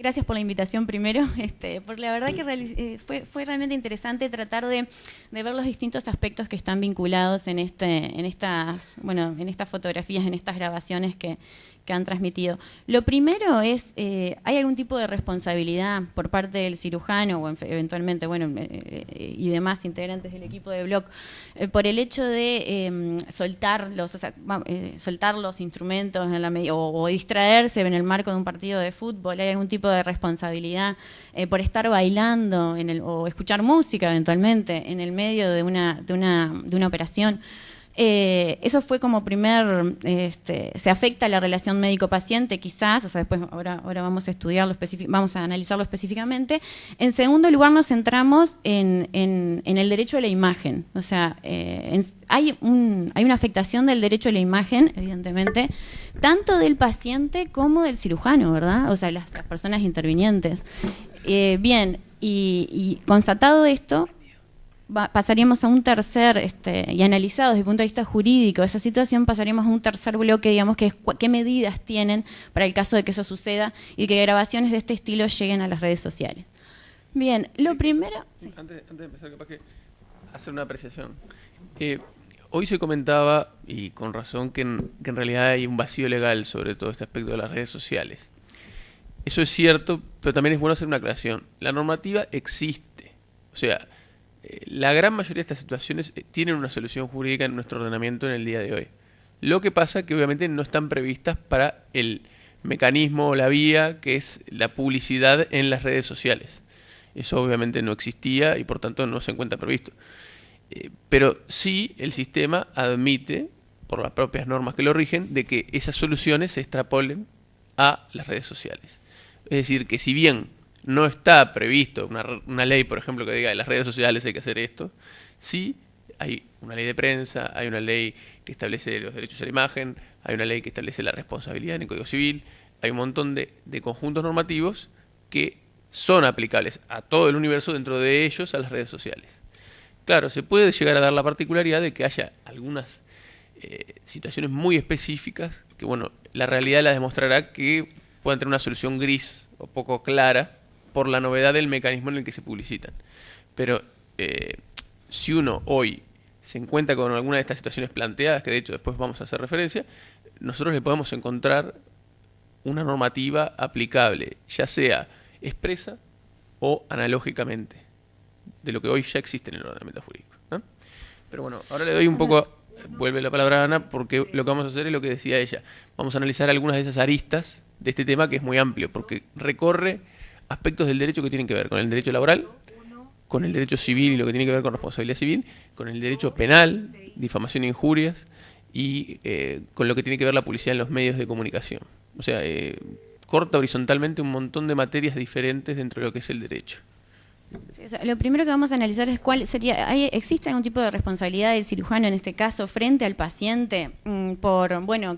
Gracias por la invitación primero, porque la verdad que fue realmente interesante tratar de ver los distintos aspectos que están vinculados en estas fotografías, en estas grabaciones que han transmitido. Lo primero es, ¿hay algún tipo de responsabilidad por parte del cirujano o eventualmente, y demás integrantes del equipo de Block por el hecho de soltar los instrumentos en la o distraerse en el marco de un partido de fútbol? ¿Hay algún tipo de responsabilidad por estar bailando o escuchar música eventualmente en el medio de una operación? Eso fue como se afecta la relación médico-paciente quizás, o sea, después ahora vamos a estudiarlo, vamos a analizarlo específicamente. En segundo lugar nos centramos en el derecho a la imagen, o sea, hay una afectación del derecho a la imagen, evidentemente, tanto del paciente como del cirujano, ¿verdad? O sea, las personas intervinientes. Bien, y constatado esto, pasaríamos a un tercer, y analizado desde el punto de vista jurídico esa situación, pasaríamos a un tercer bloque, digamos, que es qué medidas tienen para el caso de que eso suceda y que grabaciones de este estilo lleguen a las redes sociales. Bien, lo primero... Sí. Antes de empezar, capaz que hacer una apreciación. Hoy se comentaba, y con razón, que en realidad hay un vacío legal sobre todo este aspecto de las redes sociales. Eso es cierto, pero también es bueno hacer una aclaración. La normativa existe, o sea... La gran mayoría de estas situaciones tienen una solución jurídica en nuestro ordenamiento en el día de hoy. Lo que pasa es que obviamente no están previstas para el mecanismo o la vía que es la publicidad en las redes sociales. Eso obviamente no existía y por tanto no se encuentra previsto. Pero sí el sistema admite, por las propias normas que lo rigen, de que esas soluciones se extrapolen a las redes sociales. Es decir, que si bien no está previsto una ley, por ejemplo, que diga en las redes sociales hay que hacer esto, sí hay una ley de prensa, hay una ley que establece los derechos a la imagen, hay una ley que establece la responsabilidad en el Código Civil, hay un montón de conjuntos normativos que son aplicables a todo el universo, dentro de ellos a las redes sociales. Claro, se puede llegar a dar la particularidad de que haya algunas situaciones muy específicas que, bueno, la realidad la demostrará que puedan tener una solución gris o poco clara por la novedad del mecanismo en el que se publicitan. Pero si uno hoy se encuentra con alguna de estas situaciones planteadas, que de hecho después vamos a hacer referencia, nosotros le podemos encontrar una normativa aplicable, ya sea expresa o analógicamente, de lo que hoy ya existe en el ordenamiento jurídico, ¿no? Pero bueno, ahora le doy un poco, vuelve la palabra a Ana, porque lo que vamos a hacer es lo que decía ella. Vamos a analizar algunas de esas aristas de este tema que es muy amplio, porque recorre aspectos del derecho que tienen que ver con el derecho laboral, con el derecho civil y lo que tiene que ver con responsabilidad civil, con el derecho penal, difamación e injurias, y con lo que tiene que ver la publicidad en los medios de comunicación. O sea, corta horizontalmente un montón de materias diferentes dentro de lo que es el derecho. Sí, o sea, lo primero que vamos a analizar es cuál sería, ¿existe algún tipo de responsabilidad del cirujano en este caso frente al paciente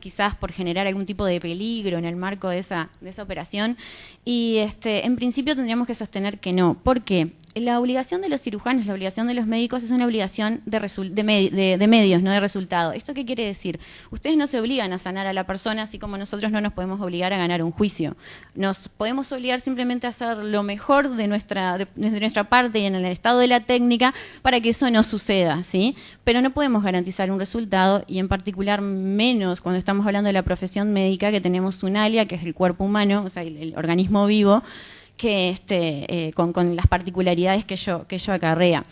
quizás por generar algún tipo de peligro en el marco de esa operación? Y en principio tendríamos que sostener que no. ¿Por qué? La obligación de los cirujanos, la obligación de los médicos es una obligación de medios, no de resultado. ¿Esto qué quiere decir? Ustedes no se obligan a sanar a la persona, así como nosotros no nos podemos obligar a ganar un juicio. Nos podemos obligar simplemente a hacer lo mejor de nuestra parte y en el estado de la técnica para que eso no suceda, ¿sí? Pero no podemos garantizar un resultado, y en particular menos cuando estamos hablando de la profesión médica, que tenemos un alia, que es el cuerpo humano, o sea, el organismo vivo, que con las particularidades que ello acarrea.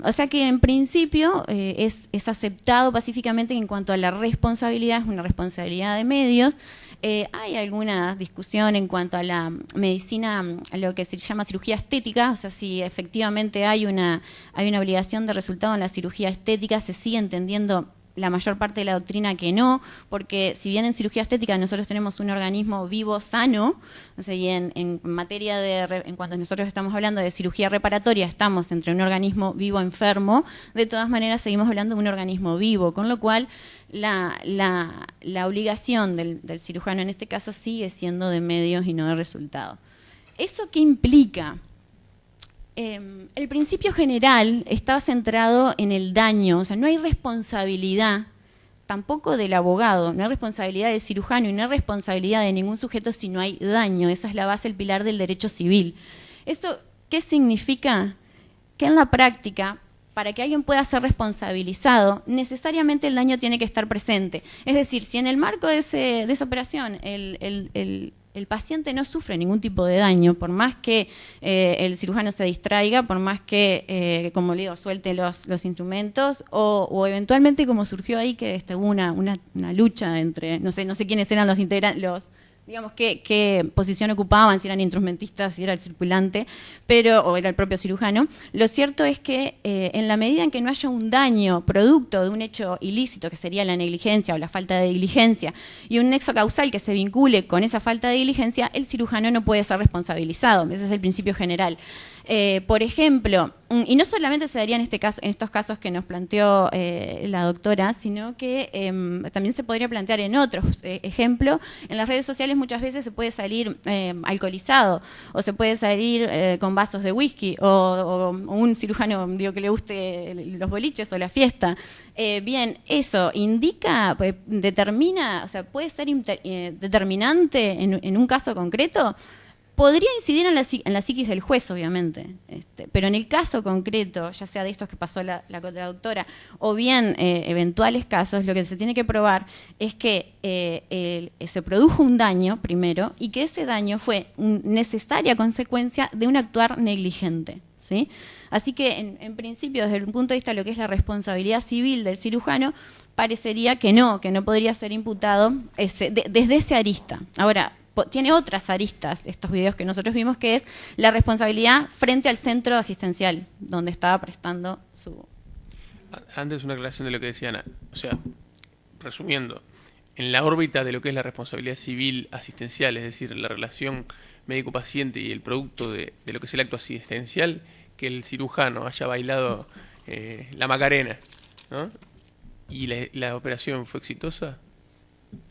O sea que en principio es aceptado pacíficamente que en cuanto a la responsabilidad, es una responsabilidad de medios. Hay alguna discusión en cuanto a la medicina, a lo que se llama cirugía estética, o sea, si efectivamente hay una obligación de resultado en la cirugía estética, se sigue entendiendo la mayor parte de la doctrina que no, porque si bien en cirugía estética nosotros tenemos un organismo vivo sano, o sea, y en materia en cuanto nosotros estamos hablando de cirugía reparatoria, estamos entre un organismo vivo enfermo, de todas maneras seguimos hablando de un organismo vivo, con lo cual la obligación del cirujano en este caso sigue siendo de medios y no de resultado. ¿Eso qué implica? El principio general estaba centrado en el daño, o sea, no hay responsabilidad tampoco del abogado, no hay responsabilidad del cirujano y no hay responsabilidad de ningún sujeto si no hay daño. Esa es la base, el pilar del derecho civil. ¿Eso qué significa? Que en la práctica, para que alguien pueda ser responsabilizado, necesariamente el daño tiene que estar presente. Es decir, si en el marco de esa operación el paciente no sufre ningún tipo de daño, por más que el cirujano se distraiga, por más que, como le digo, suelte los instrumentos, o eventualmente como surgió ahí que hubo una lucha entre, no sé quiénes eran los integrantes, digamos, qué posición ocupaban, si eran instrumentistas, si era el circulante, o era el propio cirujano. Lo cierto es que en la medida en que no haya un daño producto de un hecho ilícito, que sería la negligencia o la falta de diligencia, y un nexo causal que se vincule con esa falta de diligencia, el cirujano no puede ser responsabilizado. Ese es el principio general. Por ejemplo, y no solamente se daría en estos casos que nos planteó la doctora, sino que también se podría plantear en otros. Ejemplo, en las redes sociales muchas veces se puede salir alcoholizado, o se puede salir con vasos de whisky, o un cirujano que le guste los boliches o la fiesta. Bien, eso indica, determina, o sea, puede ser determinante en un caso concreto. Podría incidir en la psiquis del juez, obviamente, pero en el caso concreto, ya sea de estos que pasó la doctora, o bien eventuales casos, lo que se tiene que probar es que se produjo un daño, primero, y que ese daño fue necesaria consecuencia de un actuar negligente, ¿sí? Así que, en principio, desde el punto de vista de lo que es la responsabilidad civil del cirujano, parecería que no podría ser imputado desde ese arista. Ahora, tiene otras aristas, estos videos que nosotros vimos, que es la responsabilidad frente al centro asistencial, donde estaba prestando su... Antes una aclaración de lo que decía Ana. O sea, resumiendo, en la órbita de lo que es la responsabilidad civil asistencial, es decir, la relación médico-paciente y el producto de lo que es el acto asistencial, que el cirujano haya bailado la Macarena, ¿no? Y la operación fue exitosa,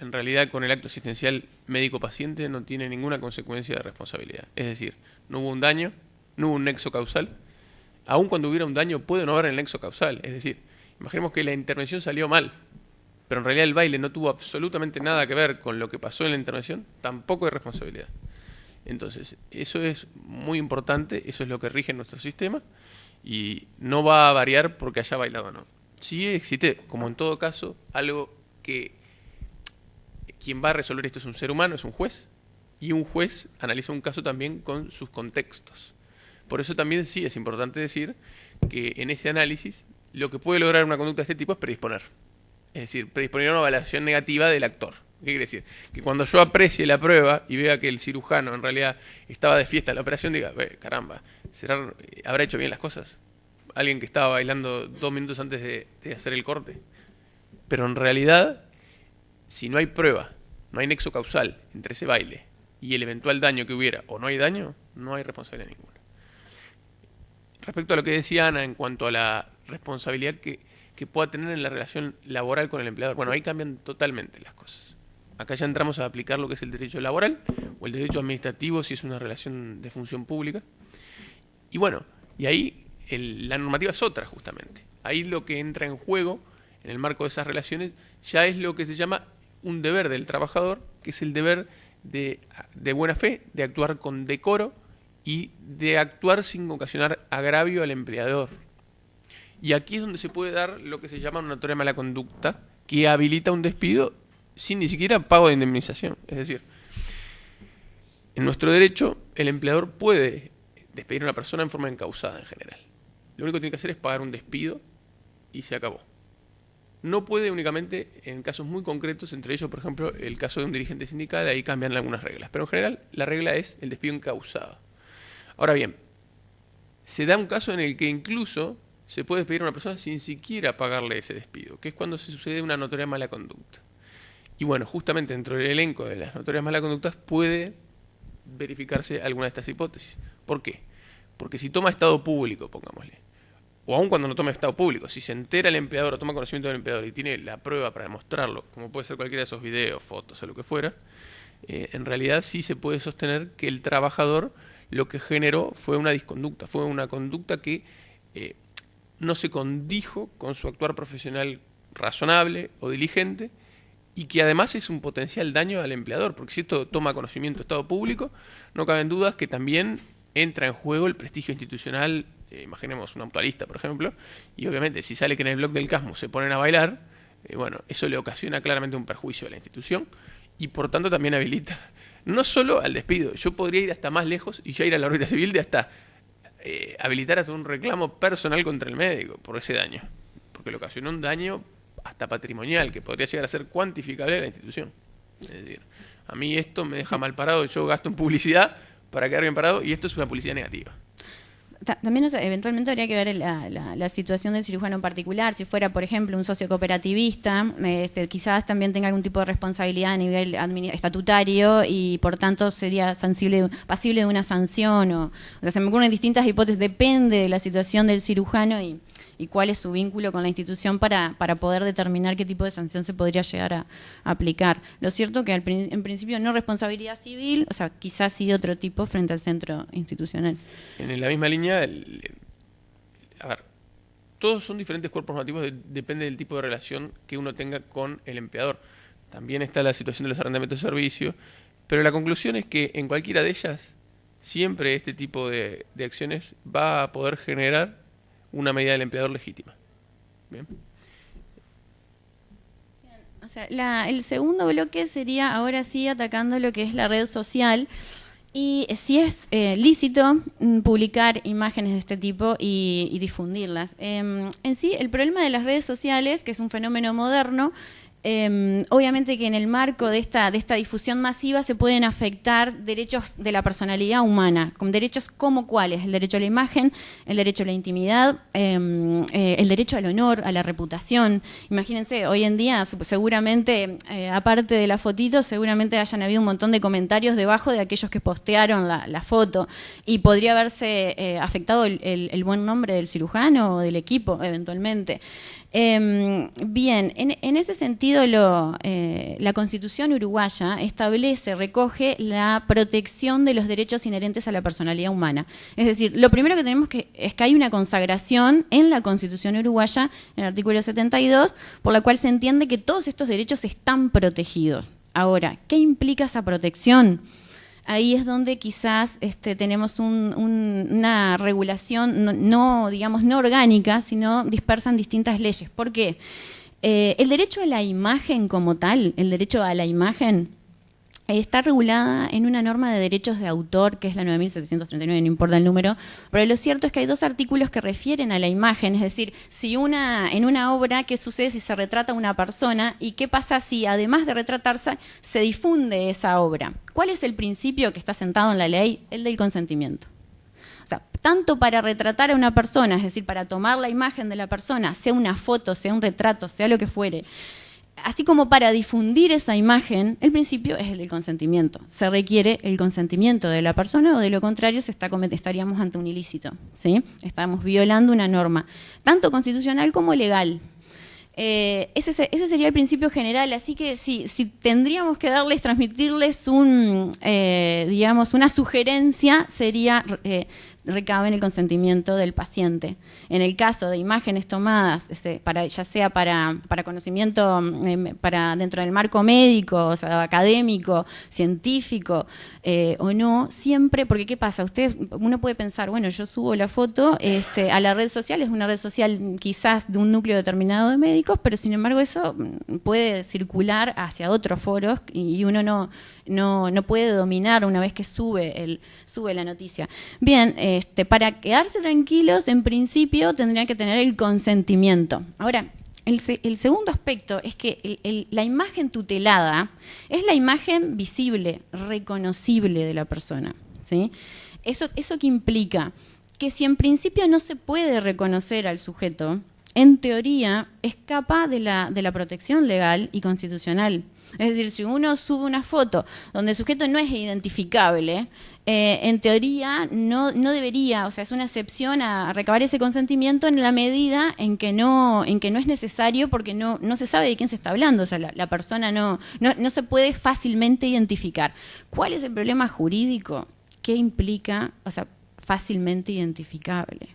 en realidad con el acto asistencial médico-paciente no tiene ninguna consecuencia de responsabilidad. Es decir, no hubo un daño, no hubo un nexo causal. Aun cuando hubiera un daño puede no haber el nexo causal. Es decir, imaginemos que la intervención salió mal, pero en realidad el baile no tuvo absolutamente nada que ver con lo que pasó en la intervención, tampoco hay responsabilidad. Entonces, eso es muy importante, eso es lo que rige nuestro sistema y no va a variar porque haya bailado o no. Sí existe, como en todo caso, algo que quien va a resolver esto es un ser humano, es un juez, y un juez analiza un caso también con sus contextos. Por eso también sí es importante decir que en ese análisis lo que puede lograr una conducta de este tipo es predisponer. Es decir, predisponer a una evaluación negativa del actor. ¿Qué quiere decir? Que cuando yo aprecie la prueba y vea que el cirujano en realidad estaba de fiesta en la operación, diga, caramba, ¿habrá hecho bien las cosas? Alguien que estaba bailando 2 minutos antes de hacer el corte. Pero en realidad, si no hay prueba, no hay nexo causal entre ese baile y el eventual daño que hubiera, o no hay daño, no hay responsabilidad ninguna. Respecto a lo que decía Ana en cuanto a la responsabilidad que pueda tener en la relación laboral con el empleador, bueno, ahí cambian totalmente las cosas. Acá ya entramos a aplicar lo que es el derecho laboral o el derecho administrativo si es una relación de función pública. Y bueno, y ahí la normativa es otra justamente. Ahí lo que entra en juego en el marco de esas relaciones ya es lo que se llama un deber del trabajador, que es el deber de buena fe, de actuar con decoro y de actuar sin ocasionar agravio al empleador. Y aquí es donde se puede dar lo que se llama una notoria mala conducta, que habilita un despido sin ni siquiera pago de indemnización. Es decir, en nuestro derecho, el empleador puede despedir a una persona en forma encausada en general. Lo único que tiene que hacer es pagar un despido y se acabó. No puede únicamente en casos muy concretos, entre ellos, por ejemplo, el caso de un dirigente sindical, ahí cambian algunas reglas. Pero en general, la regla es el despido encausado. Ahora bien, se da un caso en el que incluso se puede despedir a una persona sin siquiera pagarle ese despido, que es cuando se sucede una notoria mala conducta. Y bueno, justamente dentro del elenco de las notorias malas conductas puede verificarse alguna de estas hipótesis. ¿Por qué? Porque si toma estado público, pongámosle, o aun cuando no toma estado público, si se entera el empleador o toma conocimiento del empleador y tiene la prueba para demostrarlo, como puede ser cualquiera de esos videos, fotos o lo que fuera, en realidad sí se puede sostener que el trabajador lo que generó fue una disconducta, fue una conducta que no se condijo con su actuar profesional razonable o diligente, y que además es un potencial daño al empleador, porque si esto toma conocimiento de Estado público, no caben dudas que también entra en juego el prestigio institucional. Imaginemos una mutualista, por ejemplo, y obviamente si sale que en el blog del CASMU se ponen a bailar, bueno, eso le ocasiona claramente un perjuicio a la institución y por tanto también habilita no solo al despido. Yo podría ir hasta más lejos y ya ir a la órbita civil de hasta habilitar hasta un reclamo personal contra el médico por ese daño, porque le ocasionó un daño hasta patrimonial que podría llegar a ser cuantificable a la institución. Es decir, a mí esto me deja mal parado, yo gasto en publicidad para quedar bien parado y esto es una publicidad negativa. También, o sea, eventualmente habría que ver la situación del cirujano en particular. Si fuera, por ejemplo, un socio cooperativista, quizás también tenga algún tipo de responsabilidad a nivel estatutario y, por tanto, sería pasible de una sanción. O sea, se me ocurren distintas hipótesis. Depende de la situación del cirujano y cuál es su vínculo con la institución para poder determinar qué tipo de sanción se podría llegar a aplicar. Lo cierto que en principio no responsabilidad civil, o sea, quizás sí de otro tipo frente al centro institucional. En la misma línea, a ver, todos son diferentes cuerpos normativos, depende del tipo de relación que uno tenga con el empleador. También está la situación de los arrendamientos de servicio, pero la conclusión es que en cualquiera de ellas, siempre este tipo de acciones va a poder generar una medida del empleador legítima. Bien. O sea, el segundo bloque sería ahora sí atacando lo que es la red social y si es lícito publicar imágenes de este tipo y difundirlas. En sí, el problema de las redes sociales, que es un fenómeno moderno, obviamente que en el marco de esta difusión masiva se pueden afectar derechos de la personalidad humana, con derechos como cuáles: el derecho a la imagen, el derecho a la intimidad, el derecho al honor, a la reputación. Imagínense, hoy en día seguramente, aparte de la fotito, seguramente hayan habido un montón de comentarios debajo de aquellos que postearon la foto y podría haberse afectado el buen nombre del cirujano o del equipo eventualmente. Bien, en ese sentido la Constitución uruguaya recoge la protección de los derechos inherentes a la personalidad humana. Es decir, lo primero que tenemos es que hay una consagración en la Constitución uruguaya, en el artículo 72, por la cual se entiende que todos estos derechos están protegidos. Ahora, ¿qué implica esa protección? Ahí es donde quizás tenemos una regulación no orgánica, sino dispersa en distintas leyes. ¿Por qué? El derecho a la imagen como tal, el derecho a la imagen, está regulada en una norma de derechos de autor, que es la 9.739, no importa el número, pero lo cierto es que hay dos artículos que refieren a la imagen, es decir, en una obra, ¿qué sucede si se retrata a una persona? ¿Y qué pasa si, además de retratarse, se difunde esa obra? ¿Cuál es el principio que está sentado en la ley? El del consentimiento. O sea, tanto para retratar a una persona, es decir, para tomar la imagen de la persona, sea una foto, sea un retrato, sea lo que fuere, así como para difundir esa imagen, el principio es el del consentimiento. Se requiere el consentimiento de la persona o de lo contrario estaríamos ante un ilícito, ¿sí? Estamos violando una norma, tanto constitucional como legal. Ese sería el principio general, así que si tendríamos que transmitirles una sugerencia, sería recaben el consentimiento del paciente. En el caso de imágenes tomadas, ya sea para conocimiento, para dentro del marco médico, o sea, académico, científico, o no, siempre, porque ¿qué pasa? Uno puede pensar, bueno, yo subo la foto a la red social, es una red social quizás de un núcleo determinado de médicos, pero sin embargo eso puede circular hacia otros foros y uno no puede dominar una vez que sube la noticia. Bien, para quedarse tranquilos, en principio tendrían que tener el consentimiento. Ahora, el segundo aspecto es que la imagen tutelada es la imagen visible, reconocible de la persona, ¿sí? ¿Eso qué implica? Que si en principio no se puede reconocer al sujeto, en teoría escapa de la protección legal y constitucional. Es decir, si uno sube una foto donde el sujeto no es identificable, en teoría no debería, o sea, es una excepción a recabar ese consentimiento en la medida en que no es necesario, porque no se sabe de quién se está hablando, o sea, la persona no se puede fácilmente identificar. ¿Cuál es el problema jurídico? ¿Qué implica, o sea, fácilmente identificable?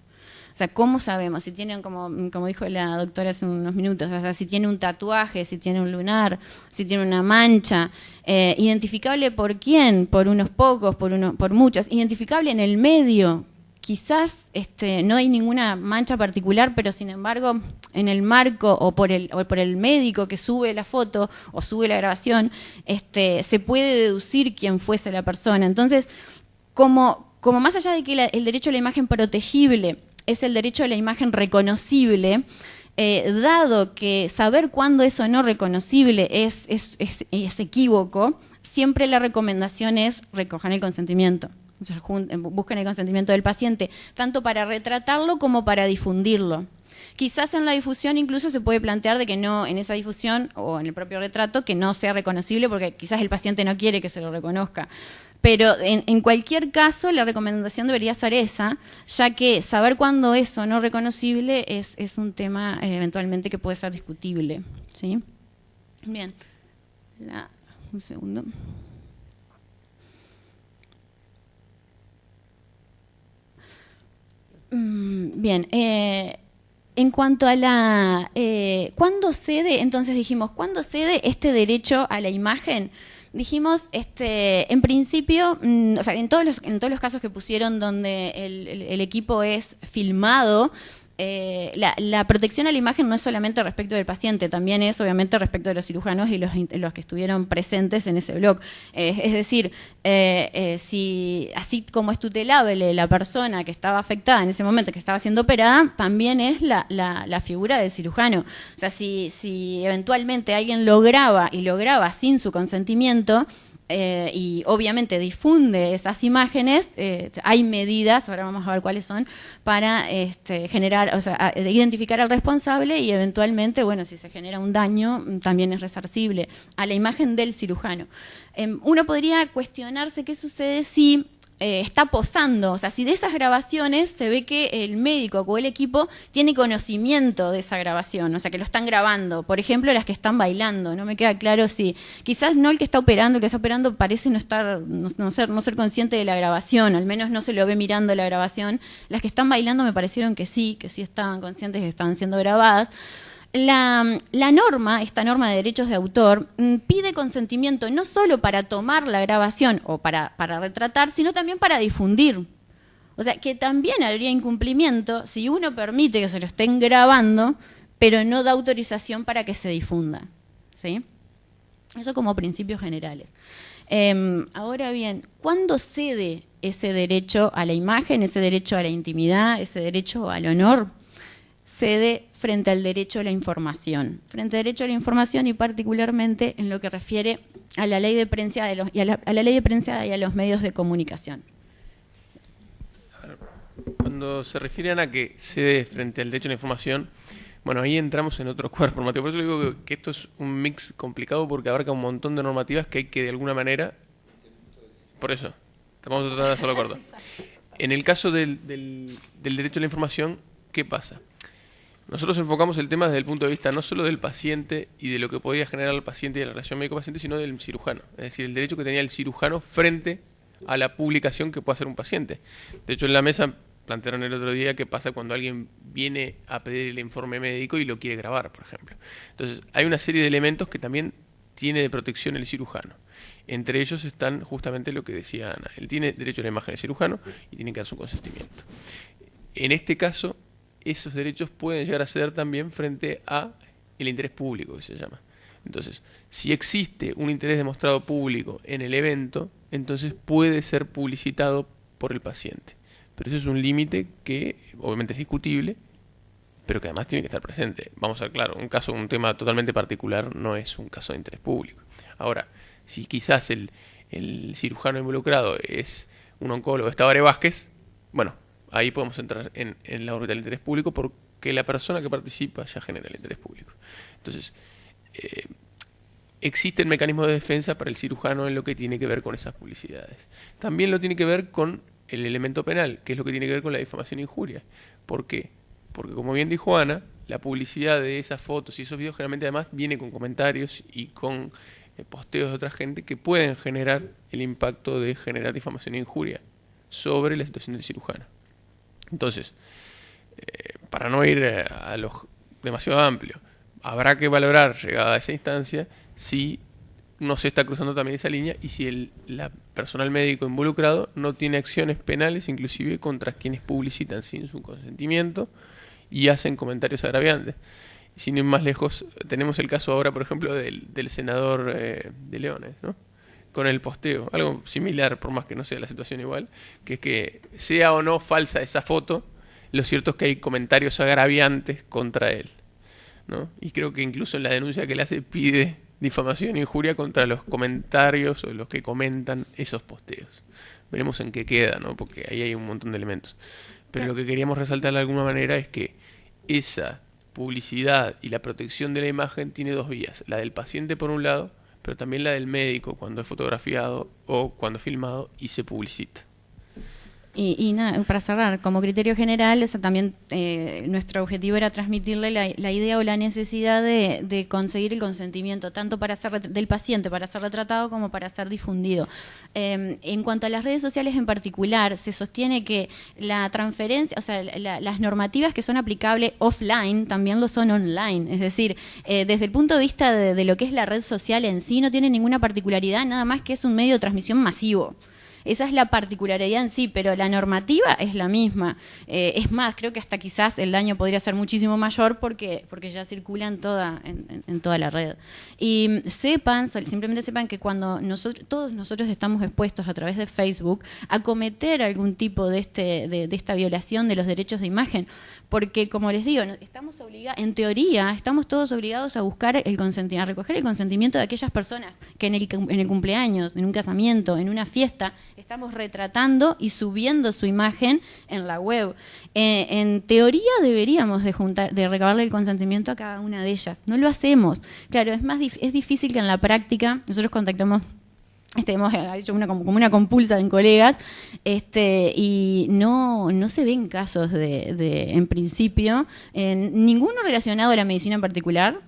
O sea, ¿cómo sabemos? Si tienen, como dijo la doctora hace unos minutos, o sea, si tiene un tatuaje, si tiene un lunar, si tiene una mancha, identificable por quién, por unos pocos, por muchos, identificable en el medio. Quizás no hay ninguna mancha particular, pero sin embargo, en el marco o por el médico que sube la foto o sube la grabación, se puede deducir quién fuese la persona. Entonces, como más allá de que el derecho a la imagen protegible es el derecho a la imagen reconocible, dado que saber cuándo es o no reconocible es equívoco, siempre la recomendación es recojan el consentimiento. O sea, busquen el consentimiento del paciente, tanto para retratarlo como para difundirlo. Quizás en la difusión incluso se puede plantear de que no, en esa difusión o en el propio retrato, que no sea reconocible porque quizás el paciente no quiere que se lo reconozca. Pero en cualquier caso la recomendación debería ser esa, ya que saber cuándo es o no reconocible es un tema eventualmente que puede ser discutible, ¿sí? Bien, un segundo. Bien, en cuanto a la... ¿cuándo cede? Entonces dijimos, ¿cuándo cede este derecho a la imagen? Dijimos, en principio, o sea, en todos los casos que pusieron donde el equipo es filmado, la protección a la imagen no es solamente respecto del paciente, también es obviamente respecto de los cirujanos y los que estuvieron presentes en ese blog. Es decir, si así como es tutelable la persona que estaba afectada en ese momento, que estaba siendo operada, también es la figura del cirujano. O sea, si eventualmente alguien lo graba y lo graba sin su consentimiento, y obviamente difunde esas imágenes, hay medidas, ahora vamos a ver cuáles son, para generar, o sea, identificar al responsable y eventualmente, bueno, si se genera un daño, también es resarcible a la imagen del cirujano. Uno podría cuestionarse qué sucede si está posando, o sea, si de esas grabaciones se ve que el médico o el equipo tiene conocimiento de esa grabación, o sea, que lo están grabando, por ejemplo, las que están bailando, no me queda claro si, quizás no el que está operando, parece no ser consciente de la grabación, al menos no se lo ve mirando la grabación, las que están bailando me parecieron que sí estaban conscientes de que estaban siendo grabadas. La norma, esta norma de derechos de autor, pide consentimiento no solo para tomar la grabación o para retratar, sino también para difundir. O sea, que también habría incumplimiento si uno permite que se lo estén grabando, pero no da autorización para que se difunda, ¿sí? Eso como principios generales. Ahora bien, ¿cuándo cede ese derecho a la imagen, ese derecho a la intimidad, ese derecho al honor? Cede frente al derecho a la información. Frente al derecho a la información y particularmente en lo que refiere a la ley de prensa a la ley de prensa y a los medios de comunicación. Cuando se refieren a que cede frente al derecho a la información, bueno, ahí entramos en otro cuerpo normativo. Por eso digo que esto es un mix complicado porque abarca un montón de normativas que hay que de alguna manera... Por eso, vamos a tratar de hacerlo corto. En el caso del derecho a la información, ¿qué pasa? Nosotros enfocamos el tema desde el punto de vista no solo del paciente y de lo que podía generar el paciente y de la relación médico-paciente, sino del cirujano. Es decir, el derecho que tenía el cirujano frente a la publicación que puede hacer un paciente. De hecho, en la mesa plantearon el otro día qué pasa cuando alguien viene a pedir el informe médico y lo quiere grabar, por ejemplo. Entonces, hay una serie de elementos que también tiene de protección el cirujano. Entre ellos están justamente lo que decía Ana. Él tiene derecho a la imagen del cirujano y tiene que dar su consentimiento. En este caso, esos derechos pueden llegar a ceder también frente a el interés público, que se llama. Entonces, si existe un interés demostrado público en el evento, entonces puede ser publicitado por el paciente. Pero eso es un límite que obviamente es discutible, pero que además tiene que estar presente. Vamos a ver, claro, un tema totalmente particular no es un caso de interés público. Ahora, si quizás el cirujano involucrado es un oncólogo, es Tabaré Vázquez, bueno, ahí podemos entrar en la órbita del interés público porque la persona que participa ya genera el interés público. Entonces, existen mecanismos de defensa para el cirujano en lo que tiene que ver con esas publicidades. También lo tiene que ver con el elemento penal, que es lo que tiene que ver con la difamación e injuria. ¿Por qué? Porque, como bien dijo Ana, la publicidad de esas fotos y esos videos generalmente además viene con comentarios y con posteos de otra gente que pueden generar el impacto de generar difamación e injuria sobre la situación del cirujano. Entonces, para no ir a lo demasiado amplio. Habrá que valorar, llegada a esa instancia, si no se está cruzando también esa línea y si el personal médico involucrado no tiene acciones penales, inclusive contra quienes publicitan sin su consentimiento y hacen comentarios agraviantes. Sin ir más lejos, tenemos el caso ahora, por ejemplo, del senador de Leones, ¿no? Con el posteo, algo similar, por más que no sea la situación igual, que es que sea o no falsa esa foto, lo cierto es que hay comentarios agraviantes contra él, ¿no? Y creo que incluso en la denuncia que le hace pide difamación e injuria contra los comentarios o los que comentan esos posteos. Veremos en qué queda, ¿no? Porque ahí hay un montón de elementos. Pero lo que queríamos resaltar de alguna manera es que esa publicidad y la protección de la imagen tiene dos vías, la del paciente por un lado, pero también la del médico cuando es fotografiado o cuando es filmado y se publicita. Y nada, para cerrar, como criterio general, o sea, también nuestro objetivo era transmitirle la idea o la necesidad de conseguir el consentimiento, tanto para ser del paciente, para ser retratado, como para ser difundido. En cuanto a las redes sociales en particular, se sostiene que la transferencia, o sea, las normativas que son aplicables offline también lo son online. Es decir, desde el punto de vista de lo que es la red social en sí, no tiene ninguna particularidad, nada más que es un medio de transmisión masivo. Esa es la particularidad en sí, pero la normativa es la misma. Es más, creo que hasta quizás el daño podría ser muchísimo mayor porque ya circula en toda la red. Y simplemente sepan que cuando todos nosotros estamos expuestos a través de Facebook a cometer algún tipo de esta violación de los derechos de imagen, porque como les digo, estamos obligados, en teoría, estamos todos obligados a buscar a recoger el consentimiento de aquellas personas que en el cumpleaños, en un casamiento, en una fiesta, estamos retratando y subiendo su imagen en la web. En teoría deberíamos de recabarle el consentimiento a cada una de ellas. No lo hacemos. Claro, es difícil que en la práctica nosotros contactamos. Hemos hecho como una compulsa en colegas y no se ven casos en principio, ninguno relacionado a la medicina en particular,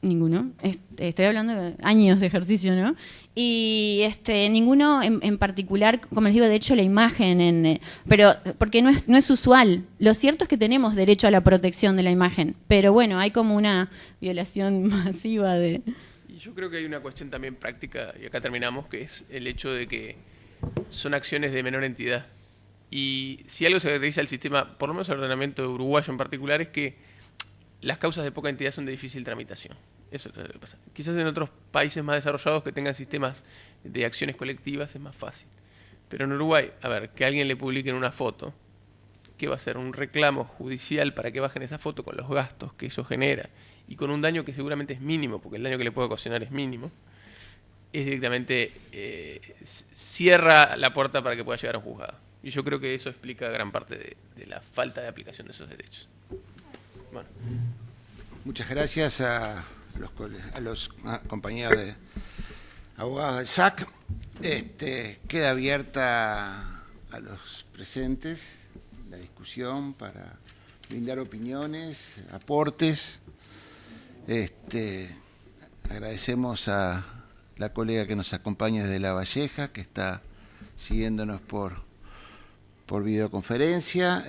ninguno. Estoy hablando de años de ejercicio, ¿no? Y ninguno en particular, como les digo, de hecho la imagen, pero porque no es usual. Lo cierto es que tenemos derecho a la protección de la imagen, pero bueno, hay como una violación masiva de... Yo creo que hay una cuestión también práctica, y acá terminamos, que es el hecho de que son acciones de menor entidad. Y si algo se caracteriza al sistema, por lo menos el ordenamiento uruguayo en particular, es que las causas de poca entidad son de difícil tramitación. Eso es lo que pasa. Quizás en otros países más desarrollados que tengan sistemas de acciones colectivas es más fácil. Pero en Uruguay, a ver, que alguien le publique una foto, ¿qué va a ser? Un reclamo judicial para que bajen esa foto con los gastos que eso genera y con un daño que seguramente es mínimo, porque el daño que le puede ocasionar es mínimo, es directamente cierra la puerta para que pueda llegar a un juzgado. Y yo creo que eso explica gran parte de la falta de aplicación de esos derechos. Bueno. Muchas gracias a los compañeros de abogados del SAC. Queda abierta a los presentes la discusión para brindar opiniones, aportes. Agradecemos a la colega que nos acompaña desde La Valleja, que está siguiéndonos por videoconferencia.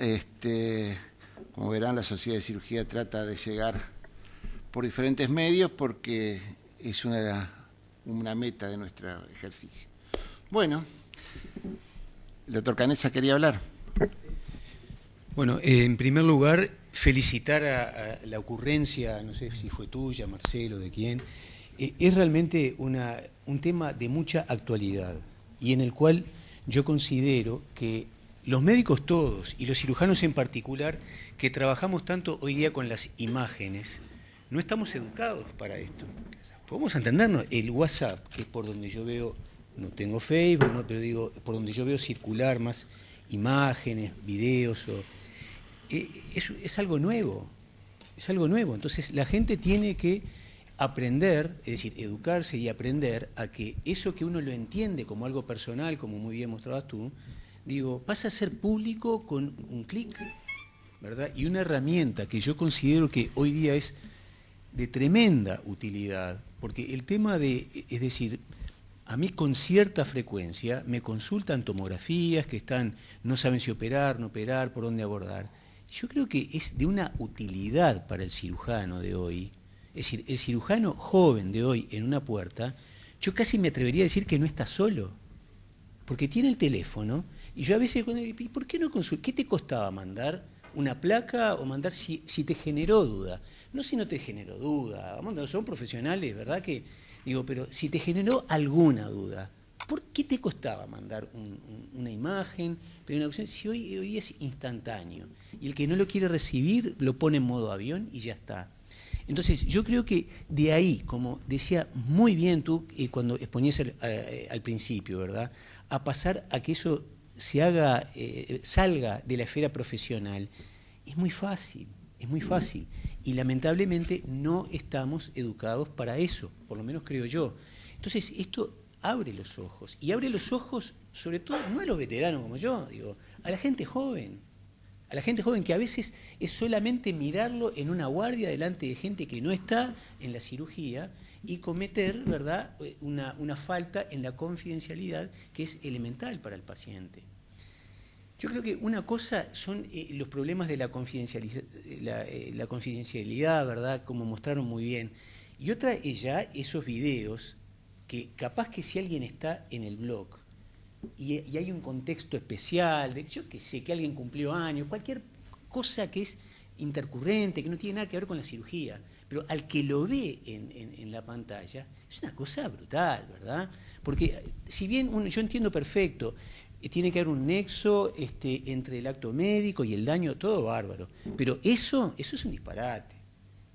Como verán, la Sociedad de Cirugía trata de llegar por diferentes medios porque es una meta de nuestro ejercicio. Bueno, el doctor Canessa quería hablar. Bueno, en primer lugar, felicitar a la ocurrencia, no sé si fue tuya, Marcelo, de quién. Es realmente un tema de mucha actualidad y en el cual yo considero que los médicos todos y los cirujanos en particular, que trabajamos tanto hoy día con las imágenes, no estamos educados para esto. Podemos entendernos, el WhatsApp, que es por donde yo veo, no tengo Facebook, ¿no? Pero digo, por donde yo veo circular más imágenes, videos, es algo nuevo, es algo nuevo. Entonces la gente tiene que aprender, es decir, educarse y aprender a que eso que uno lo entiende como algo personal, como muy bien mostrabas tú, pasa a ser público con un clic, ¿verdad? Y una herramienta que yo considero que hoy día es de tremenda utilidad, porque el tema es decir, a mí con cierta frecuencia me consultan tomografías que no saben si operar, no operar, por dónde abordar. yo creo que es de una utilidad para el cirujano de hoy. Es decir, el cirujano joven de hoy en una puerta, yo casi me atrevería a decir que no está solo, porque tiene el teléfono, y yo a veces, ¿y por qué no consultas? ¿Qué te costaba mandar una placa o mandar si te generó duda? No si no te generó duda, son profesionales, ¿verdad? Que digo, pero si te generó alguna duda, ¿por qué te costaba mandar una imagen? Pero una opción, si hoy es instantáneo, y el que no lo quiere recibir lo pone en modo avión y ya está. Entonces, yo creo que de ahí, como decía muy bien tú cuando exponías al principio, ¿verdad?, a pasar a que eso se haga, salga de la esfera profesional, es muy fácil, es muy fácil. Y lamentablemente no estamos educados para eso, por lo menos creo yo. Entonces, esto abre los ojos, y abre los ojos sobre todo, no a los veteranos como yo, digo, a la gente joven. A la gente joven, que a veces es solamente mirarlo en una guardia delante de gente que no está en la cirugía y cometer, ¿verdad?, una falta en la confidencialidad que es elemental para el paciente. Yo creo que una cosa son los problemas de la confidencialidad, ¿verdad?, como mostraron muy bien, y otra es ya esos videos que capaz que si alguien está en el blog y hay un contexto especial, de, yo que sé, que alguien cumplió años, cualquier cosa que es intercurrente, que no tiene nada que ver con la cirugía, pero al que lo ve en la pantalla, es una cosa brutal, ¿verdad? Porque si bien yo entiendo perfecto, tiene que haber un nexo entre el acto médico y el daño, todo bárbaro, pero eso es un disparate,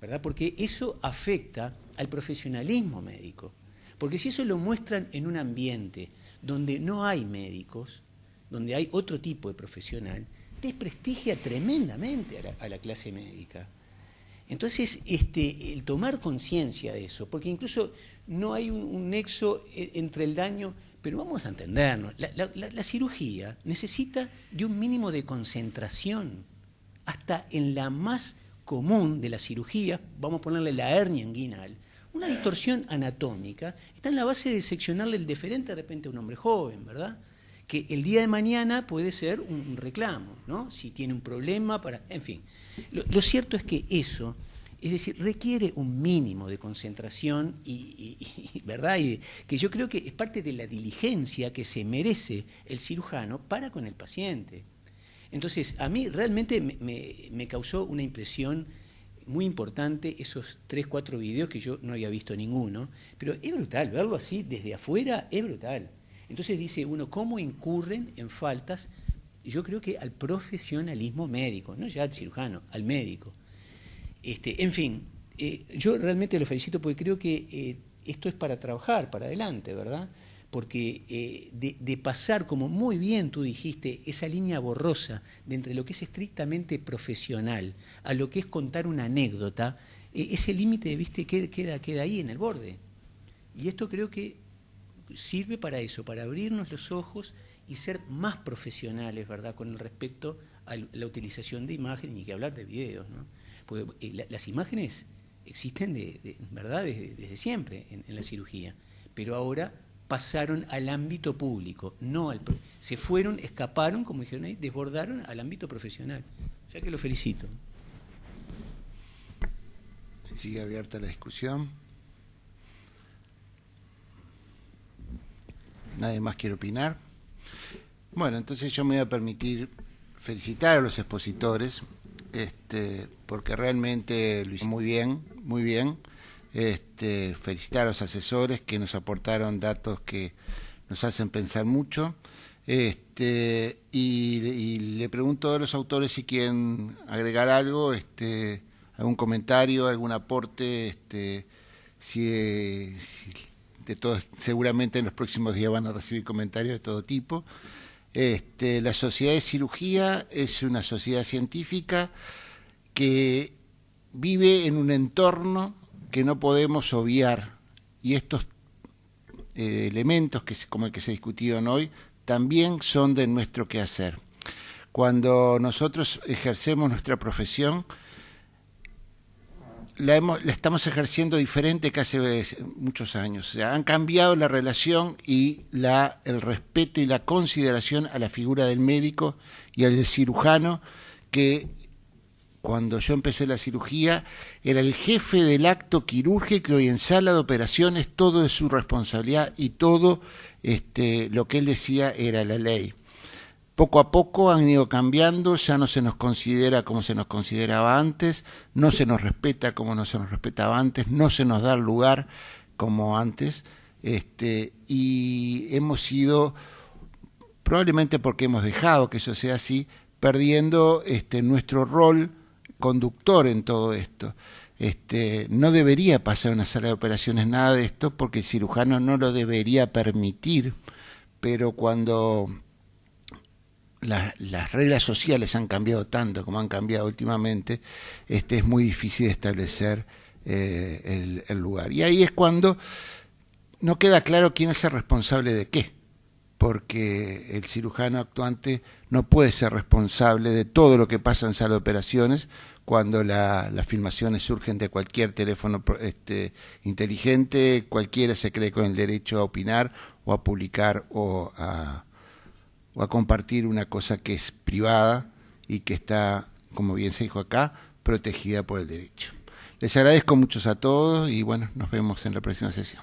¿verdad? Porque eso afecta al profesionalismo médico, porque si eso lo muestran en un ambiente donde no hay médicos, donde hay otro tipo de profesional, desprestigia tremendamente a la clase médica. Entonces, el tomar conciencia de eso, porque incluso no hay un nexo entre el daño, pero vamos a entendernos, la cirugía necesita de un mínimo de concentración, hasta en la más común de la cirugía, vamos a ponerle la hernia inguinal, una distorsión anatómica está en la base de seccionarle el deferente de repente a un hombre joven, ¿verdad? Que el día de mañana puede ser un reclamo, ¿no? Si tiene un problema para... En fin, lo cierto es que eso, es decir, requiere un mínimo de concentración ¿verdad? Y que yo creo que es parte de la diligencia que se merece el cirujano para con el paciente. Entonces, a mí realmente me causó una impresión muy importante esos 3, 4 videos que yo no había visto ninguno, pero es brutal, verlo así desde afuera es brutal. Entonces dice uno, ¿cómo incurren en faltas? Yo creo que al profesionalismo médico, no ya al cirujano, al médico. En fin, yo realmente lo felicito porque creo que esto es para trabajar, para adelante, ¿verdad? Porque de pasar, como muy bien tú dijiste, esa línea borrosa de entre lo que es estrictamente profesional a lo que es contar una anécdota, ese límite, ¿viste?, queda ahí en el borde. Y esto creo que sirve para eso, para abrirnos los ojos y ser más profesionales, ¿verdad?, con respecto a la utilización de imágenes, ni que hablar de videos, ¿no? Porque las imágenes existen ¿verdad?, desde siempre en la cirugía, pero ahora pasaron al ámbito público, no escaparon, como dijeron ahí, desbordaron al ámbito profesional. O sea que lo felicito. Sigue abierta la discusión. ¿Nadie más quiere opinar? Bueno, entonces yo me voy a permitir felicitar a los expositores, porque realmente lo hicieron muy bien, muy bien. Felicitar a los asesores que nos aportaron datos que nos hacen pensar mucho, y le pregunto a los autores si quieren agregar algo, algún comentario, algún aporte, si de todos, seguramente en los próximos días van a recibir comentarios de todo tipo. La Sociedad de Cirugía es una sociedad científica que vive en un entorno que no podemos obviar, y estos elementos como el que se discutieron hoy también son de nuestro quehacer. Cuando nosotros ejercemos nuestra profesión, la estamos ejerciendo diferente que hace muchos años. O sea, han cambiado la relación y el respeto y la consideración a la figura del médico y al del cirujano, que cuando yo empecé la cirugía, era el jefe del acto quirúrgico y en sala de operaciones todo es su responsabilidad y todo lo que él decía era la ley. Poco a poco han ido cambiando, ya no se nos considera como se nos consideraba antes, no se nos respeta como no se nos respetaba antes, no se nos da el lugar como antes, y hemos ido, probablemente porque hemos dejado que eso sea así, perdiendo nuestro rol conductor en todo esto. No debería pasar en una sala de operaciones nada de esto porque el cirujano no lo debería permitir, pero cuando las reglas sociales han cambiado tanto como han cambiado últimamente, es muy difícil establecer el lugar. Y ahí es cuando no queda claro quién es el responsable de qué, porque el cirujano actuante no puede ser responsable de todo lo que pasa en sala de operaciones cuando las filmaciones surgen de cualquier teléfono inteligente, cualquiera se cree con el derecho a opinar o a publicar o a compartir una cosa que es privada y que está, como bien se dijo acá, protegida por el derecho. Les agradezco mucho a todos y bueno, nos vemos en la próxima sesión.